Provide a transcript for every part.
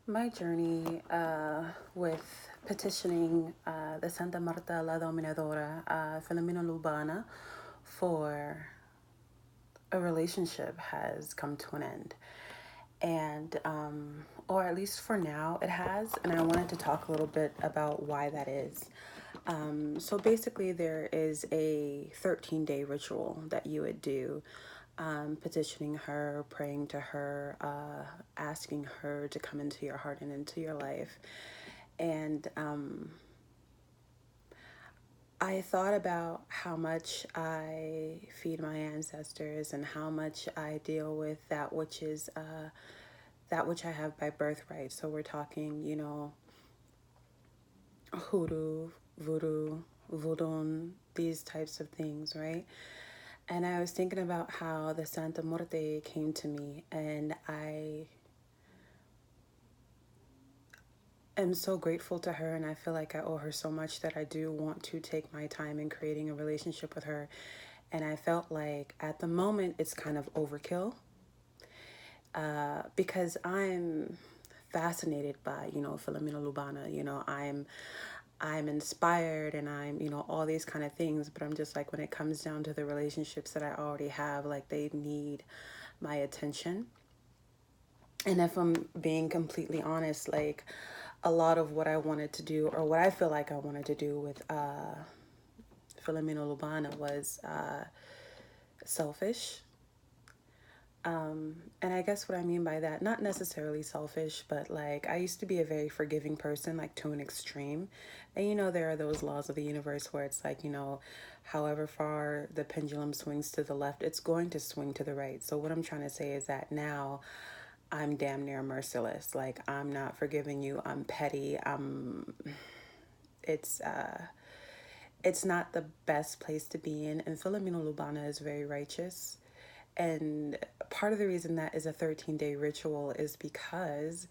My journey with petitioning the Santa Marta La Dominadora, Filomena Lubana, for a relationship has come to an end. And, or at least for now, it has. And I wanted to talk a little bit about why that is. So basically, there is a 13-day ritual that you would do, petitioning her, praying to her, asking her to come into your heart and into your life. And I thought about how much I feed my ancestors and how much I deal with that which is that which I have by birthright. So we're talking, hoodoo, voodoo, voodoo, these types of things, right? And I was thinking about how the Santa Muerte came to me, and I am so grateful to her, and I feel like I owe her so much that I do want to take my time in creating a relationship with her. And I felt like at the moment it's kind of overkill, because I'm fascinated by, Filomena Lubana. I'm inspired, and I'm, all these kind of things, but I'm just like, when it comes down to the relationships that I already have, like, they need my attention. And if I'm being completely honest, like, a lot of what I wanted to do, or what I feel like I wanted to do with Filomena Lubana, was selfish. And I guess what I mean by that, not necessarily selfish, but like, I used to be a very forgiving person, like to an extreme. And there are those laws of the universe where it's like, however far the pendulum swings to the left, it's going to swing to the right. So what I'm trying to say is that now I'm damn near merciless. Like, I'm not forgiving you. I'm petty. It's it's not the best place to be in. And Filomena Lubana is very righteous. And part of the reason that is a 13-day ritual is because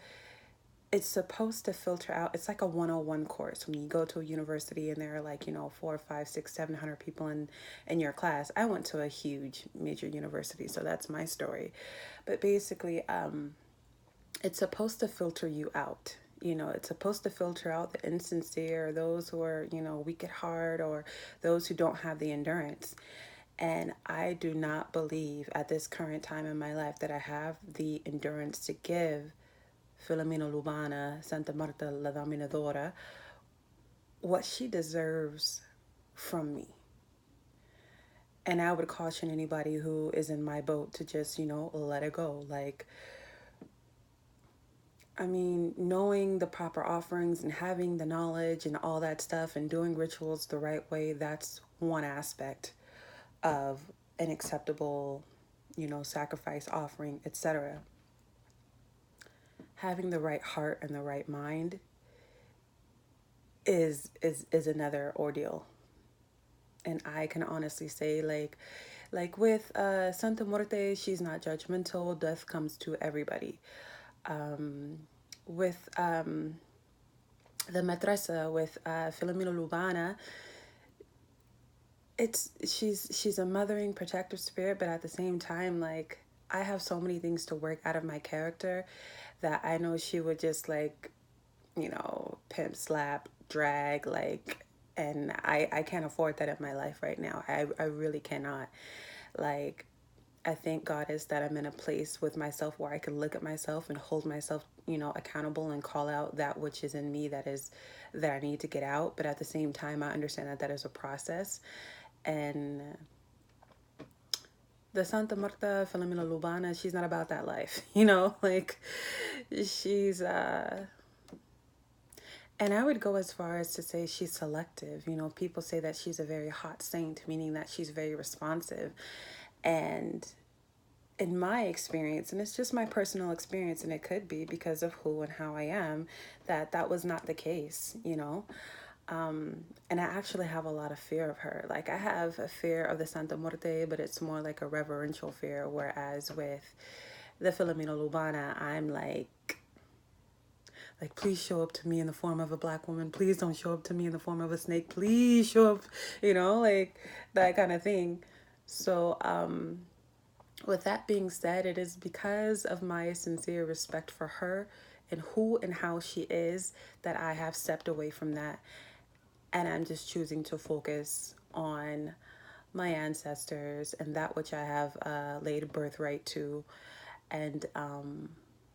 it's supposed to filter out. It's like a 101 course when you go to a university and there are like, 4, 5, 6, 700 people in your class. I went to a huge major university, so that's my story. But basically, it's supposed to filter you out. It's supposed to filter out the insincere, those who are, weak at heart, or those who don't have the endurance. And I do not believe at this current time in my life that I have the endurance to give Filomena Lubana, Santa Marta La Dominadora, what she deserves from me. And I would caution anybody who is in my boat to just, let it go. Like, I mean, knowing the proper offerings and having the knowledge and all that stuff and doing rituals the right way, that's one aspect of an acceptable, sacrifice offering, etc. Having the right heart and the right mind is another ordeal. And I can honestly say, like with Santa Muerte, she's not judgmental. Death comes to everybody. With the madrasa, with Filomena Lubana, she's a mothering, protective spirit, but at the same time, like, I have so many things to work out of my character that I know she would just, like, pimp, slap, drag, like, and I can't afford that in my life right now. I really cannot. Like, I thank God is that I'm in a place with myself where I can look at myself and hold myself, accountable, and call out that which is in me that I need to get out. But at the same time, I understand that is a process. And the Santa Marta Filomena Lubana, she's not about that life, like, she's and I would go as far as to say she's selective. People say that she's a very hot saint, meaning that she's very responsive. And in my experience, and it's just my personal experience, and it could be because of who and how I am, that was not the case. And I actually have a lot of fear of her. Like, I have a fear of the Santa Muerte, but it's more like a reverential fear. Whereas with the Filomena Lubana, I'm like, please show up to me in the form of a black woman. Please don't show up to me in the form of a snake. Please show up, like that kind of thing. So, with that being said, it is because of my sincere respect for her and who and how she is, that I have stepped away from that, and I'm just choosing to focus on my ancestors and that which I have laid birthright to, and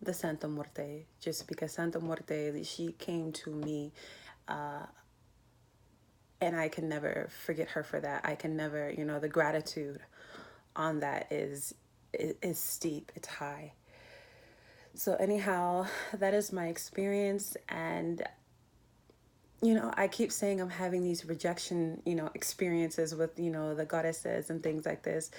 the Santa Muerte, just because Santa Muerte, she came to me, and I can never forget her for that. I can never, the gratitude on that is steep, it's high. So anyhow, that is my experience, and I keep saying I'm having these rejection, experiences with, the goddesses and things like this.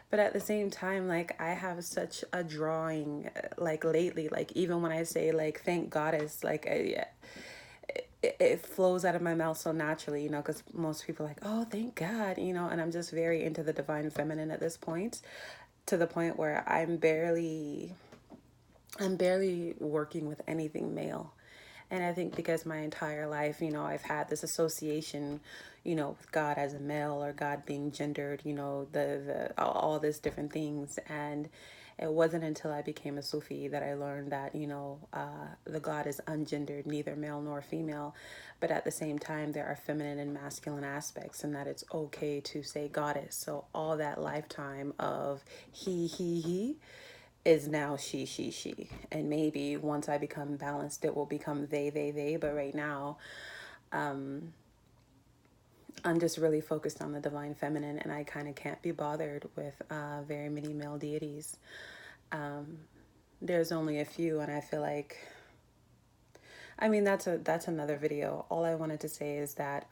But at the same time, like, I have such a drawing, like, lately, like, even when I say, like, thank goddess, like, it flows out of my mouth so naturally, because most people are like, oh, thank God, and I'm just very into the divine feminine at this point, to the point where I'm barely working with anything male. And I think because my entire life, I've had this association, with God as a male, or God being gendered, the all these different things. And it wasn't until I became a Sufi that I learned that, the God is ungendered, neither male nor female. But at the same time, there are feminine and masculine aspects, and that it's okay to say goddess. So all that lifetime of he is now she. And maybe once I become balanced, it will become they. But right now, I'm just really focused on the divine feminine, and I kind of can't be bothered with very many male deities. There's only a few, and I feel like, I mean, that's another video. All I wanted to say is that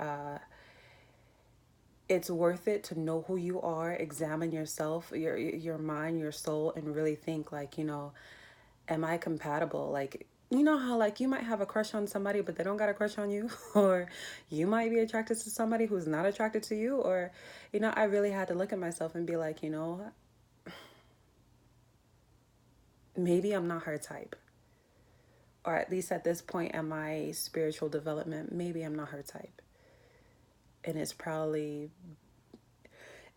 it's worth it to know who you are, examine yourself, your mind, your soul, and really think, like, am I compatible? Like, you know how, like, you might have a crush on somebody, but they don't got a crush on you, or you might be attracted to somebody who's not attracted to you, or, I really had to look at myself and be like, maybe I'm not her type. Or at least at this point in my spiritual development, maybe I'm not her type. And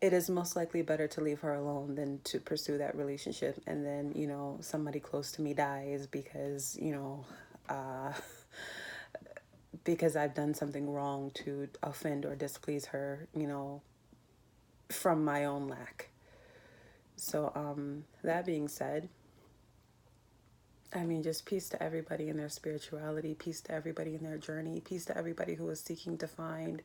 it is most likely better to leave her alone than to pursue that relationship. And then, somebody close to me dies because, uh, because I've done something wrong to offend or displease her, from my own lack. So, that being said, I mean, just peace to everybody in their spirituality, peace to everybody in their journey, peace to everybody who is seeking to find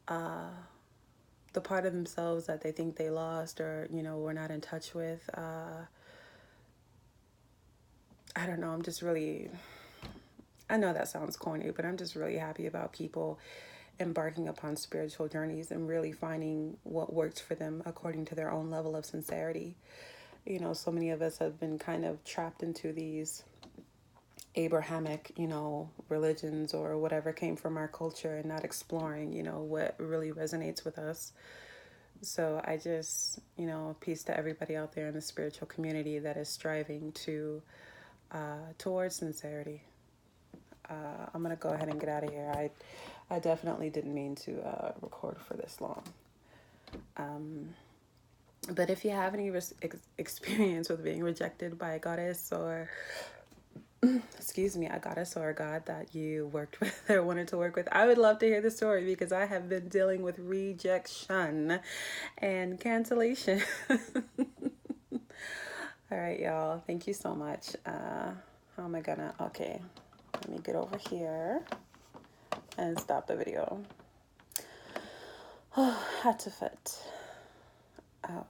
the part of themselves that they think they lost, or, were not in touch with. I don't know, I know that sounds corny, but I'm just really happy about people embarking upon spiritual journeys and really finding what works for them according to their own level of sincerity. So many of us have been kind of trapped into these Abrahamic, religions or whatever came from our culture, and not exploring, what really resonates with us. So I just, peace to everybody out there in the spiritual community that is striving towards sincerity. I'm gonna go ahead and get out of here. I definitely didn't mean to record for this long. But if you have any experience with being rejected by a goddess, or excuse me, a goddess or a god that you worked with or wanted to work with, I would love to hear the story, because I have been dealing with rejection and cancellation. All right, y'all. Thank you so much. How am I gonna? Okay, let me get over here and stop the video. Oh, had to fit out.